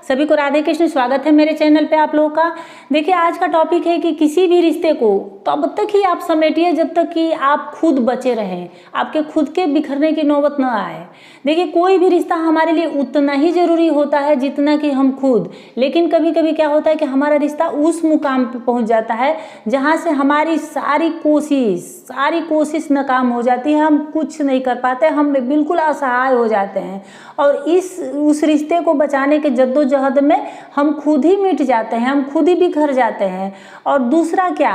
सभी को राधे कृष्ण। स्वागत है मेरे चैनल पे आप लोगों का। देखिए, आज का टॉपिक है कि किसी भी रिश्ते को तब तक ही आप समेटिए जब तक कि आप खुद बचे रहें, आपके खुद के बिखरने की नौबत न आए। देखिए, कोई भी रिश्ता हमारे लिए उतना ही ज़रूरी होता है जितना कि हम खुद। लेकिन कभी कभी क्या होता है कि हमारा रिश्ता उस मुकाम पे पहुंच जाता है जहां से हमारी सारी कोशिश नाकाम हो जाती है। हम कुछ नहीं कर पाते, हम बिल्कुल असहाय हो जाते हैं और उस रिश्ते को बचाने के जद्दोजहद में हम खुद ही मिट जाते हैं, हम खुद ही बिखर जाते हैं। और दूसरा क्या,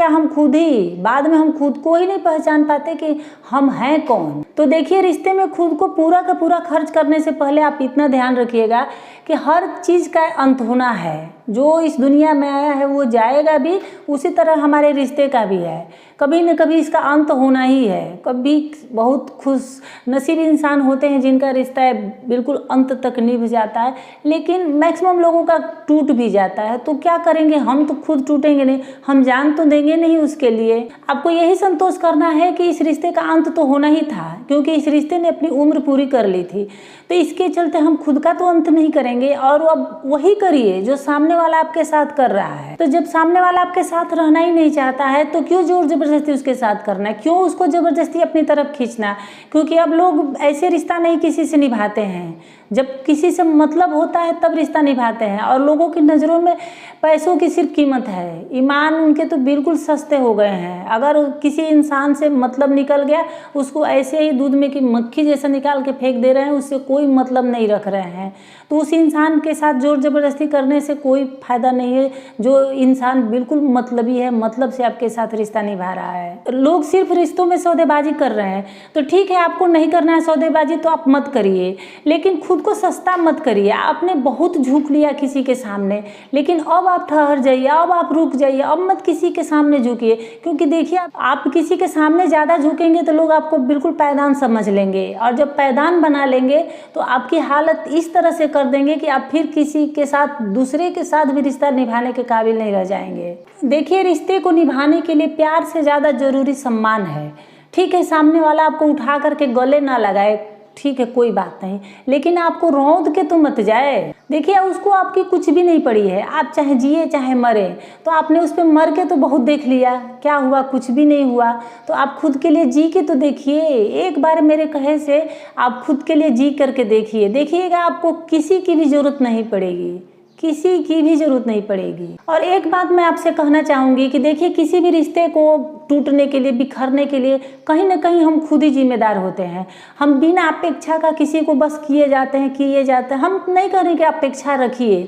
हम खुद ही बाद में हम खुद को ही नहीं पहचान पाते कि हम हैं कौन। तो देखिए, रिश्ते में खुद को पूरा का पूरा खर्च करने से पहले आप इतना ध्यान रखिएगा कि हर चीज़ का अंत होना है। जो इस दुनिया में आया है वो जाएगा भी, उसी तरह हमारे रिश्ते का भी है। कभी न कभी इसका अंत होना ही है। कभी बहुत खुश नसीब इंसान होते हैं जिनका रिश्ता है बिल्कुल अंत तक निभ जाता है, लेकिन मैक्सिमम लोगों का टूट भी जाता है। तो क्या करेंगे, हम तो खुद टूटेंगे नहीं, हम जान तो देंगे नहीं उसके लिए। आपको यही संतोष करना है कि इस रिश्ते का अंत तो होना ही था, क्योंकि इस रिश्ते ने अपनी उम्र पूरी कर ली थी। तो इसके चलते हम खुद का तो अंत नहीं करेंगे और अब वही करिए जो सामने वाला आपके साथ कर रहा है। तो जब सामने वाला आपके साथ रहना ही नहीं चाहता है तो क्यों जोर जबरदस्ती उसके साथ करना है, क्यों उसको जबरदस्ती अपनी तरफ खींचना। क्योंकि अब लोग ऐसे रिश्ता नहीं किसी से निभाते हैं। जब किसी से मतलब होता है तब रिश्ता निभाते हैं और लोगों की नज़रों में पैसों की सिर्फ कीमत है, ईमान उनके तो बिल्कुल सस्ते हो गए हैं। अगर किसी इंसान से मतलब निकल गया, उसको ऐसे ही दूध में की मक्खी जैसा निकाल के फेंक दे रहे हैं, उससे कोई मतलब नहीं रख रहे हैं। तो उस इंसान के साथ जोर जबरदस्ती करने से कोई फ़ायदा नहीं है। जो इंसान बिल्कुल मतलबी है, मतलब से आपके साथ रिश्ता निभा रहा है। लोग सिर्फ रिश्तों में सौदेबाजी कर रहे हैं, तो ठीक है, आपको नहीं करना है सौदेबाजी तो आप मत करिए, लेकिन खुद को सस्ता मत करिए। आपने बहुत झुक लिया किसी के सामने, लेकिन अब आप ठहर जाइए, अब आप रुक जाइए, अब मत किसी के सामने झुकिए। क्योंकि देखिए, आप किसी के सामने ज़्यादा झुकेंगे तो लोग आपको बिल्कुल पैदान समझ लेंगे, और जब पैदान बना लेंगे तो आपकी हालत इस तरह से कर देंगे कि आप फिर किसी के साथ, दूसरे के साथ भी रिश्ता निभाने के काबिल नहीं रह जाएंगे। देखिए, रिश्ते को निभाने के लिए प्यार से ज़्यादा ज़रूरी सम्मान है। ठीक है, सामने वाला आपको उठा करके गले ना लगाए, ठीक है, कोई बात नहीं, लेकिन आपको रौंद के तो मत जाए। देखिए, उसको आपकी कुछ भी नहीं पड़ी है, आप चाहे जिए चाहे मरे। तो आपने उस पर मर के तो बहुत देख लिया, क्या हुआ, कुछ भी नहीं हुआ। तो आप खुद के लिए जी के तो देखिए। एक बार मेरे कहे से आप खुद के लिए जी करके देखिएगा, आपको किसी की भी ज़रूरत नहीं पड़ेगी, किसी की भी ज़रूरत नहीं पड़ेगी। और एक बात मैं आपसे कहना चाहूँगी कि देखिए, किसी भी रिश्ते को टूटने के लिए, बिखरने के लिए कहीं ना कहीं हम खुद ही जिम्मेदार होते हैं। हम बिना अपेक्षा का किसी को बस किए जाते हैं। हम नहीं कह रहे कि अपेक्षा रखिए,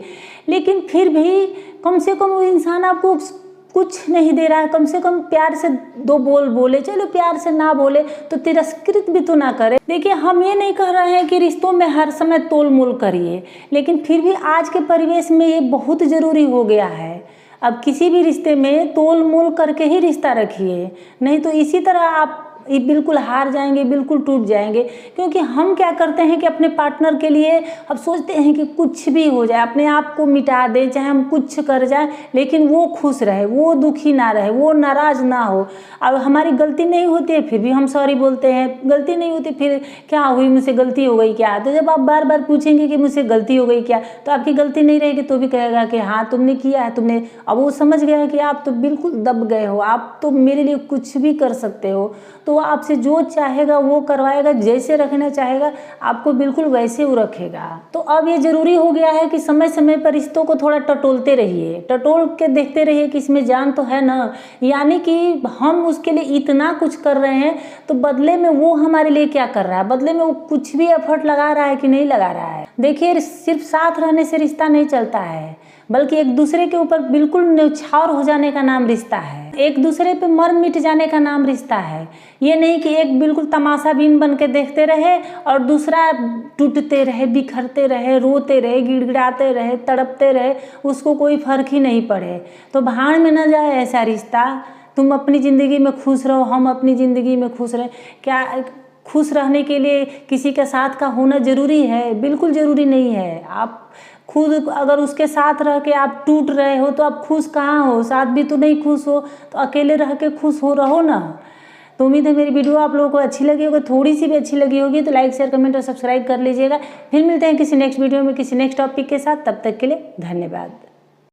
लेकिन फिर भी कम से कम वो इंसान आपको कुछ नहीं दे रहा है, कम से कम प्यार से दो बोल बोले। चलो, प्यार से ना बोले तो तिरस्कृत भी तो ना करे। देखिए, हम ये नहीं कह रहे हैं कि रिश्तों में हर समय तोल मोल करिए, लेकिन फिर भी आज के परिवेश में ये बहुत ज़रूरी हो गया है। अब किसी भी रिश्ते में तोल मोल करके ही रिश्ता रखिए, नहीं तो इसी तरह आप बिल्कुल हार जाएंगे, बिल्कुल टूट जाएंगे। क्योंकि हम क्या करते हैं कि अपने पार्टनर के लिए अब सोचते हैं कि कुछ भी हो जाए, अपने आप को मिटा दें, चाहे हम कुछ कर जाए, लेकिन वो खुश रहे, वो दुखी ना रहे, वो नाराज़ ना हो। अब हमारी गलती नहीं होती है फिर भी हम सॉरी बोलते हैं, गलती नहीं होती फिर क्या हुई, मुझसे गलती हो गई क्या। तो जब आप बार बार पूछेंगे कि मुझसे गलती हो गई क्या, तो आपकी गलती नहीं रहेगी तो भी कहेगा कि हाँ तुमने किया है, तुमने। अब वो समझ गया कि आप तो बिल्कुल दब गए हो, आप तो मेरे लिए कुछ भी कर सकते हो। तो आपसे जो चाहेगा वो करवाएगा, जैसे रखना चाहेगा आपको बिल्कुल वैसे वो रखेगा। तो अब ये ज़रूरी हो गया है कि समय समय पर रिश्तों को थोड़ा टटोलते रहिए, टटोल के देखते रहिए कि इसमें जान तो है ना। यानी कि हम उसके लिए इतना कुछ कर रहे हैं, तो बदले में वो हमारे लिए क्या कर रहा है, बदले में वो कुछ भी एफर्ट लगा रहा है कि नहीं लगा रहा है। देखिए, सिर्फ साथ रहने से रिश्ता नहीं चलता है, बल्कि एक दूसरे के ऊपर बिल्कुल न्यौछावर हो जाने का नाम रिश्ता है। एक दूसरे पे मर मिट जाने का नाम रिश्ता है। ये नहीं कि एक बिल्कुल तमाशा बीन बन के देखते रहे और दूसरा टूटते रहे, बिखरते रहे, रोते रहे, गिड़गिड़ाते रहे, तड़पते रहे, उसको कोई फर्क ही नहीं पड़े। तो भाड़ में न जाए ऐसा रिश्ता। तुम अपनी ज़िंदगी में खुश रहो, हम अपनी ज़िंदगी में खुश रहें। क्या खुश रहने के लिए किसी के साथ का होना ज़रूरी है? बिल्कुल ज़रूरी नहीं है। आप खुद अगर उसके साथ रह के आप टूट रहे हो तो आप खुश कहाँ हो? साथ भी तो नहीं खुश हो, तो अकेले रह के खुश हो रहो ना। तो उम्मीद है मेरी वीडियो आप लोगों को अच्छी लगी होगी, थोड़ी सी भी अच्छी लगी होगी तो लाइक शेयर कमेंट और सब्सक्राइब कर लीजिएगा। फिर मिलते हैं किसी नेक्स्ट वीडियो में किसी नेक्स्ट टॉपिक के साथ, तब तक के लिए धन्यवाद।